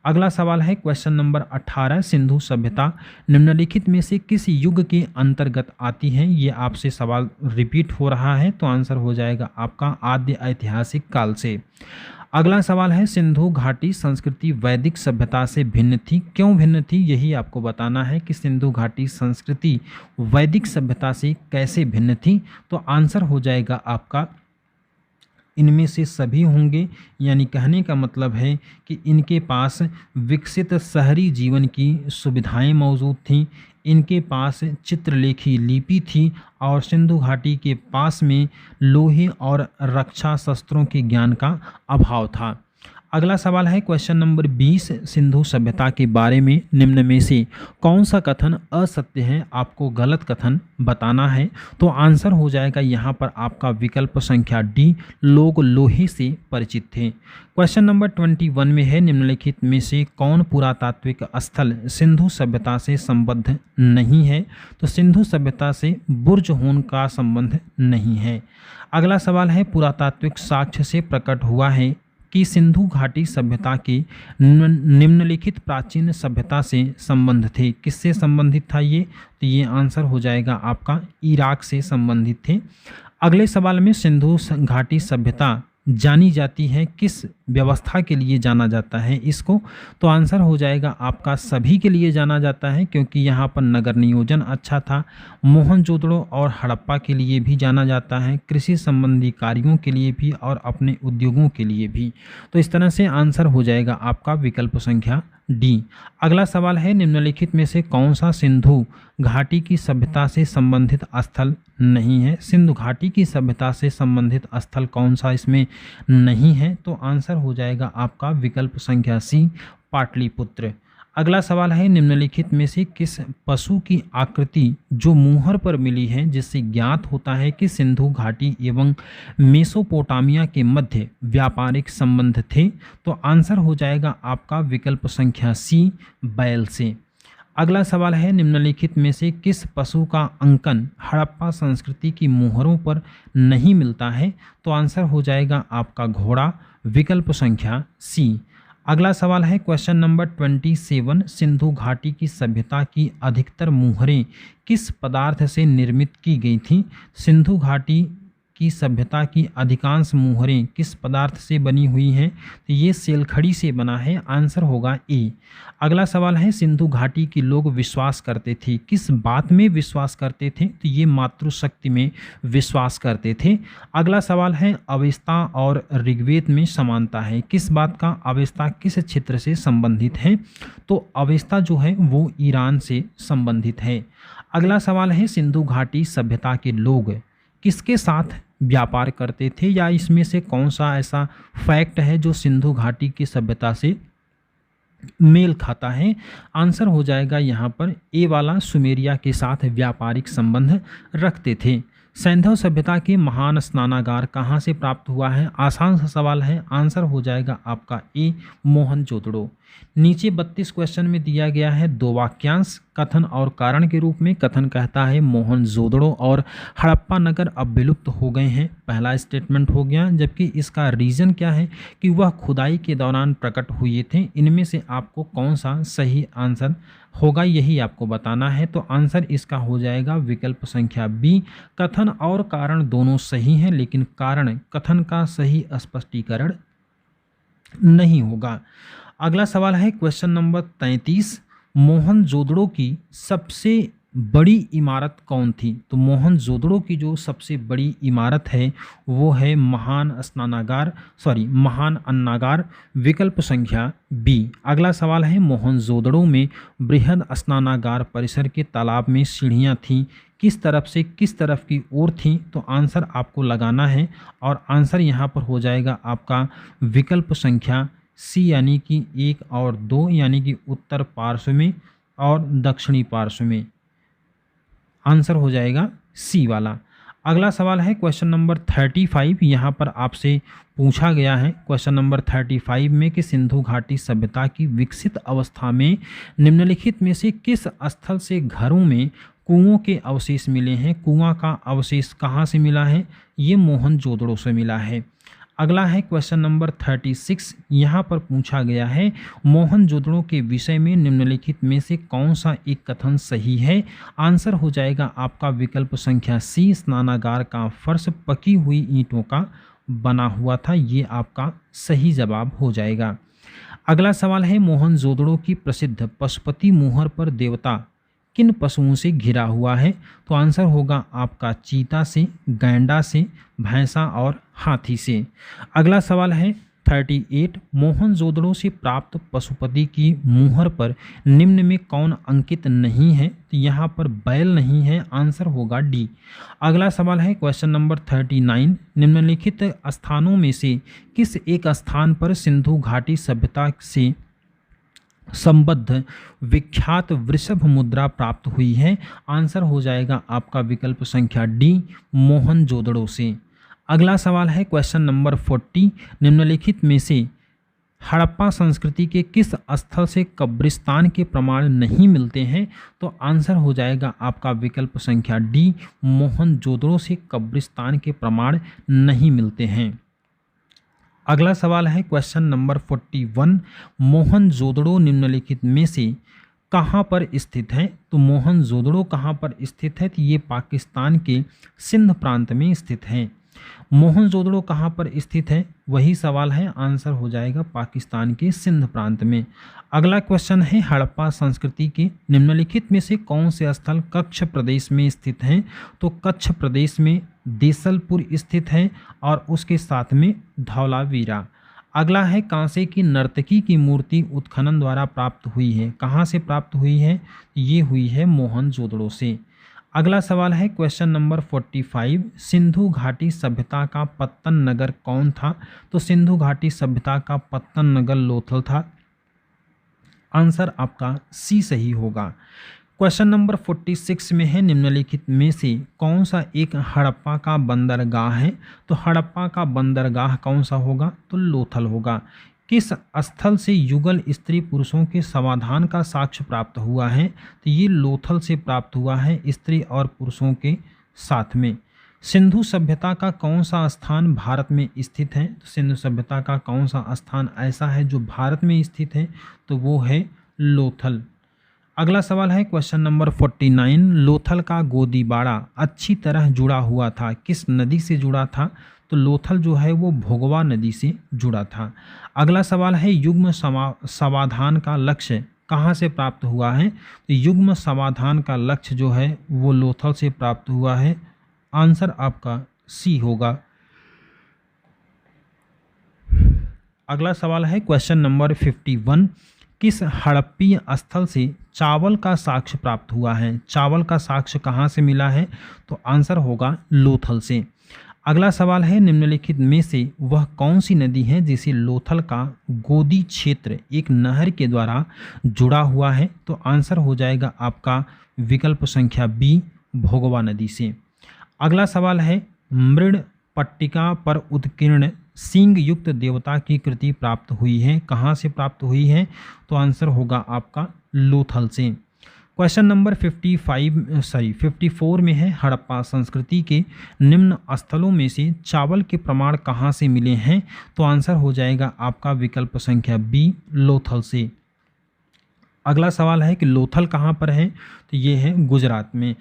अगला सवाल है क्वेश्चन नंबर 18, सिंधु सभ्यता निम्नलिखित में से किस युग के अंतर्गत आती है? ये आपसे सवाल रिपीट हो रहा है, तो आंसर हो जाएगा आपका आद्य ऐतिहासिक काल से। अगला सवाल है, सिंधु घाटी संस्कृति वैदिक सभ्यता से भिन्न थी, क्यों भिन्न थी? यही आपको बताना है कि सिंधु घाटी संस्कृति वैदिक सभ्यता से कैसे भिन्न थी। तो आंसर हो जाएगा आपका इनमें से सभी होंगे, यानी कहने का मतलब है कि इनके पास विकसित शहरी जीवन की सुविधाएं मौजूद थीं, इनके पास चित्रलेखी लिपि थी और सिंधु घाटी के पास में लोहे और रक्षा शस्त्रों के ज्ञान का अभाव था। अगला सवाल है क्वेश्चन नंबर 20, सिंधु सभ्यता के बारे में निम्न में से कौन सा कथन असत्य है? आपको गलत कथन बताना है। तो आंसर हो जाएगा यहाँ पर आपका विकल्प संख्या डी, लोग लोहे से परिचित थे। क्वेश्चन नंबर 21 में है, निम्नलिखित में से कौन पुरातात्विक स्थल सिंधु सभ्यता से संबद्ध नहीं है? तो सिंधु सभ्यता से बुर्ज होन का संबंध नहीं है। अगला सवाल है, पुरातात्विक साक्ष्य से प्रकट हुआ है कि सिंधु घाटी सभ्यता के निम्नलिखित प्राचीन सभ्यता से संबंध थे, किससे संबंधित था ये? तो ये आंसर हो जाएगा आपका इराक से संबंधित थे। अगले सवाल में, सिंधु घाटी सभ्यता जानी जाती है किस व्यवस्था के लिए जाना जाता है इसको? तो आंसर हो जाएगा आपका सभी के लिए जाना जाता है, क्योंकि यहाँ पर नगर नियोजन अच्छा था। मोहनजोदड़ो और हड़प्पा के लिए भी जाना जाता है, कृषि संबंधी कार्यों के लिए भी और अपने उद्योगों के लिए भी। तो इस तरह से आंसर हो जाएगा आपका विकल्प संख्या डी। अगला सवाल है, निम्नलिखित में से कौन सा सिंधु घाटी की सभ्यता से संबंधित स्थल नहीं है? सिंधु घाटी की सभ्यता से संबंधित स्थल कौन सा इसमें नहीं है? तो आंसर हो जाएगा आपका विकल्प संख्या सी, पाटलिपुत्र। अगला सवाल है, निम्नलिखित में से किस पशु की आकृति जो मुहर पर मिली है जिससे ज्ञात होता है कि सिंधु घाटी एवं मेसोपोटामिया के मध्य व्यापारिक संबंध थे? तो आंसर हो जाएगा आपका विकल्प संख्या सी, बैल से। अगला सवाल है, निम्नलिखित में से किस पशु का अंकन हड़प्पा संस्कृति की मुहरों पर नहीं मिलता है? तो आंसर हो जाएगा आपका घोड़ा, विकल्प संख्या सी। अगला सवाल है क्वेश्चन नंबर 27, सिंधु घाटी की सभ्यता की अधिकतर मुहरें किस पदार्थ से निर्मित की गई थीं? सिंधु घाटी की सभ्यता की अधिकांश मुहरें किस पदार्थ से बनी हुई हैं? तो ये सेलखड़ी से बना है, आंसर होगा ए। अगला सवाल है, सिंधु घाटी के लोग विश्वास करते थे, किस बात में विश्वास करते थे? तो ये मातृशक्ति में विश्वास करते थे। अगला सवाल है, अवेस्ता और ऋग्वेद में समानता है, किस बात का? अवेस्ता किस क्षेत्र से संबंधित है? तो अवेस्ता जो है वो ईरान से संबंधित है। अगला सवाल है, सिंधु घाटी सभ्यता के लोग किसके साथ व्यापार करते थे, या इसमें से कौन सा ऐसा फैक्ट है जो सिंधु घाटी की सभ्यता से मेल खाता है? आंसर हो जाएगा यहाँ पर ए वाला, सुमेरिया के साथ व्यापारिक संबंध रखते थे। सैंधव सभ्यता के महान स्नानागार कहाँ से प्राप्त हुआ है? आसान सा सवाल है, आंसर हो जाएगा आपका ए मोहनजोदड़ो। नीचे 32 क्वेश्चन में दिया गया है दो वाक्यांश कथन और कारण के रूप में। कथन कहता है मोहनजोदड़ो और हड़प्पा नगर अब विलुप्त हो गए हैं, पहला स्टेटमेंट हो गया। जबकि इसका रीज़न क्या है कि वह खुदाई के दौरान प्रकट हुए थे। इनमें से आपको कौन सा सही आंसर होगा यही आपको बताना है। तो आंसर इसका हो जाएगा विकल्प संख्या बी। कथन और कारण दोनों सही हैं, लेकिन कारण कथन का सही स्पष्टीकरण नहीं होगा। अगला सवाल है क्वेश्चन नंबर 33। मोहनजोदड़ो की सबसे बड़ी इमारत कौन थी? तो मोहनजोदड़ो की जो सबसे बड़ी इमारत है वो है महान अन्नागार, विकल्प संख्या बी। अगला सवाल है मोहनजोदड़ो में बृहद स्नानागार परिसर के तालाब में सीढ़ियाँ थीं, किस तरफ से किस तरफ की ओर थी? तो आंसर आपको लगाना है और आंसर यहाँ पर हो जाएगा आपका विकल्प संख्या सी, यानी कि 1 और 2, यानी कि उत्तर पार्श्व में और दक्षिणी पार्श्व में। आंसर हो जाएगा सी वाला। अगला सवाल है क्वेश्चन नंबर 35। यहाँ पर आपसे पूछा गया है क्वेश्चन नंबर 35 में कि सिंधु घाटी सभ्यता की विकसित अवस्था में निम्नलिखित में से किस स्थल से घरों में कुओं के अवशेष मिले हैं? कुआं का अवशेष कहाँ से मिला है? ये मोहनजोदड़ो से मिला है। अगला है क्वेश्चन नंबर 36। यहाँ पर पूछा गया है मोहनजोदड़ो के विषय में निम्नलिखित में से कौन सा एक कथन सही है? आंसर हो जाएगा आपका विकल्प संख्या सी, स्नानागार का फर्श पकी हुई ईंटों का बना हुआ था। ये आपका सही जवाब हो जाएगा। अगला सवाल है मोहनजोदड़ो की प्रसिद्ध पशुपति मुहर पर देवता किन पशुओं से घिरा हुआ है? तो आंसर होगा आपका चीता से, गैंडा से, भैंसा और हाथी से। अगला सवाल है 38। मोहनजोदड़ो से प्राप्त पशुपति की मुहर पर निम्न में कौन अंकित नहीं है? तो यहाँ पर बैल नहीं है, आंसर होगा डी। अगला सवाल है क्वेश्चन नंबर 39। निम्नलिखित स्थानों में से किस एक स्थान पर सिंधु घाटी सभ्यता से संबद्ध विख्यात वृषभ मुद्रा प्राप्त हुई है? आंसर हो जाएगा आपका विकल्प संख्या डी, मोहनजोदड़ो से। अगला सवाल है क्वेश्चन नंबर 40। निम्नलिखित में से हड़प्पा संस्कृति के किस स्थल से कब्रिस्तान के प्रमाण नहीं मिलते हैं? तो आंसर हो जाएगा आपका विकल्प संख्या डी, मोहनजोदड़ो से कब्रिस्तान के प्रमाण नहीं मिलते हैं। अगला सवाल है क्वेश्चन नंबर 41। मोहनजोदड़ो निम्नलिखित में से कहाँ पर स्थित है? तो मोहनजोदड़ो कहाँ पर स्थित है? तो ये पाकिस्तान के सिंध प्रांत में स्थित है। मोहनजोदड़ो कहाँ पर स्थित है? वही सवाल है, आंसर हो जाएगा पाकिस्तान के सिंध प्रांत में। अगला क्वेश्चन है हड़प्पा संस्कृति के निम्नलिखित में से कौन से स्थल कच्छ प्रदेश में स्थित हैं? तो कच्छ प्रदेश में देसलपुर स्थित है और उसके साथ में धौलावीरा। अगला है कांसे की नर्तकी की मूर्ति उत्खनन द्वारा प्राप्त हुई है, कहाँ से प्राप्त हुई है? ये हुई है मोहनजोदड़ो से। अगला सवाल है क्वेश्चन नंबर 45। सिंधु घाटी सभ्यता का पत्तन नगर कौन था? तो सिंधु घाटी सभ्यता का पत्तन नगर लोथल था। आंसर आपका सी सही होगा। क्वेश्चन नंबर 46 में है निम्नलिखित में से कौन सा एक हड़प्पा का बंदरगाह है? तो हड़प्पा का बंदरगाह कौन सा होगा? तो लोथल होगा। किस स्थल से युगल स्त्री पुरुषों के समाधान का साक्ष्य प्राप्त हुआ है? तो ये लोथल से प्राप्त हुआ है, स्त्री और पुरुषों के साथ में। सिंधु सभ्यता का कौन सा स्थान भारत में स्थित है? तो सिंधु सभ्यता का कौन सा स्थान ऐसा है जो भारत में स्थित है? तो वो है लोथल। अगला सवाल है क्वेश्चन नंबर 49। लोथल का गोदीबाड़ा अच्छी तरह जुड़ा हुआ था, किस नदी से जुड़ा था? तो लोथल जो है वो भोगवा नदी से जुड़ा था। अगला सवाल है युग्म समाधान का लक्ष्य कहाँ से प्राप्त हुआ है? तो युग्म समाधान का लक्ष्य जो है वो लोथल से प्राप्त हुआ है। आंसर आपका सी होगा। अगला सवाल है क्वेश्चन नंबर 51। किस हड़प्पीय स्थल से चावल का साक्ष्य प्राप्त हुआ है? चावल का साक्ष्य कहाँ से मिला है? तो आंसर होगा लोथल से। अगला सवाल है निम्नलिखित में से वह कौन सी नदी है जिसे लोथल का गोदी क्षेत्र एक नहर के द्वारा जुड़ा हुआ है? तो आंसर हो जाएगा आपका विकल्प संख्या बी, भोगवा नदी से। अगला सवाल है, मृड पट्टिका पर उत्कीर्ण सींग युक्त देवता की कृति प्राप्त हुई है, कहाँ से प्राप्त हुई है? तो आंसर होगा आपका लोथल से। क्वेश्चन नंबर 54 में है, हड़प्पा संस्कृति के निम्न स्थलों में से चावल के प्रमाण कहाँ से मिले हैं? तो आंसर हो जाएगा आपका विकल्प संख्या बी, लोथल से। अगला सवाल है कि लोथल कहाँ पर है? तो ये है गुजरात में।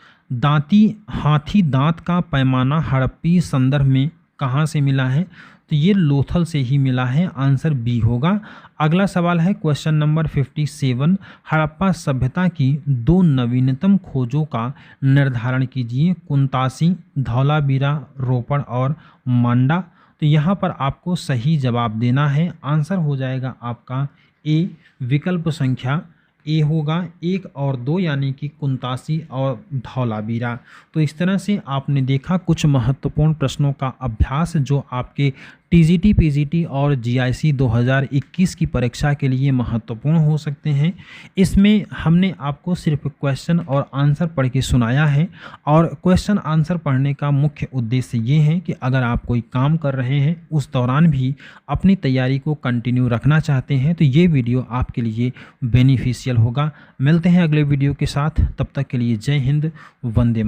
हाथी दांत का पैमाना हड़प्पी संदर्भ में कहाँ से मिला है? तो ये लोथल से ही मिला है, आंसर बी होगा। अगला सवाल है क्वेश्चन नंबर 57, हड़प्पा सभ्यता की 2 नवीनतम खोजों का निर्धारण कीजिए, कुंतासी, धौलावीरा, रोपड़ और मांडा। तो यहाँ पर आपको सही जवाब देना है, आंसर हो जाएगा आपका ए, विकल्प संख्या ए होगा, 1 और 2 यानी कि कुंतासी और धौलावीरा। तो इस तरह से आपने देखा कुछ महत्वपूर्ण प्रश्नों का अभ्यास जो आपके टीजीटी, पीजीटी और जीआईसी 2021 की परीक्षा के लिए महत्वपूर्ण हो सकते हैं। इसमें हमने आपको सिर्फ क्वेश्चन और आंसर पढ़ के सुनाया है, और क्वेश्चन आंसर पढ़ने का मुख्य उद्देश्य ये है कि अगर आप कोई काम कर रहे हैं उस दौरान भी अपनी तैयारी को कंटिन्यू रखना चाहते हैं तो ये वीडियो आपके लिए बेनिफिशियल होगा। मिलते हैं अगले वीडियो के साथ, तब तक के लिए जय हिंद, वंदे मातरम।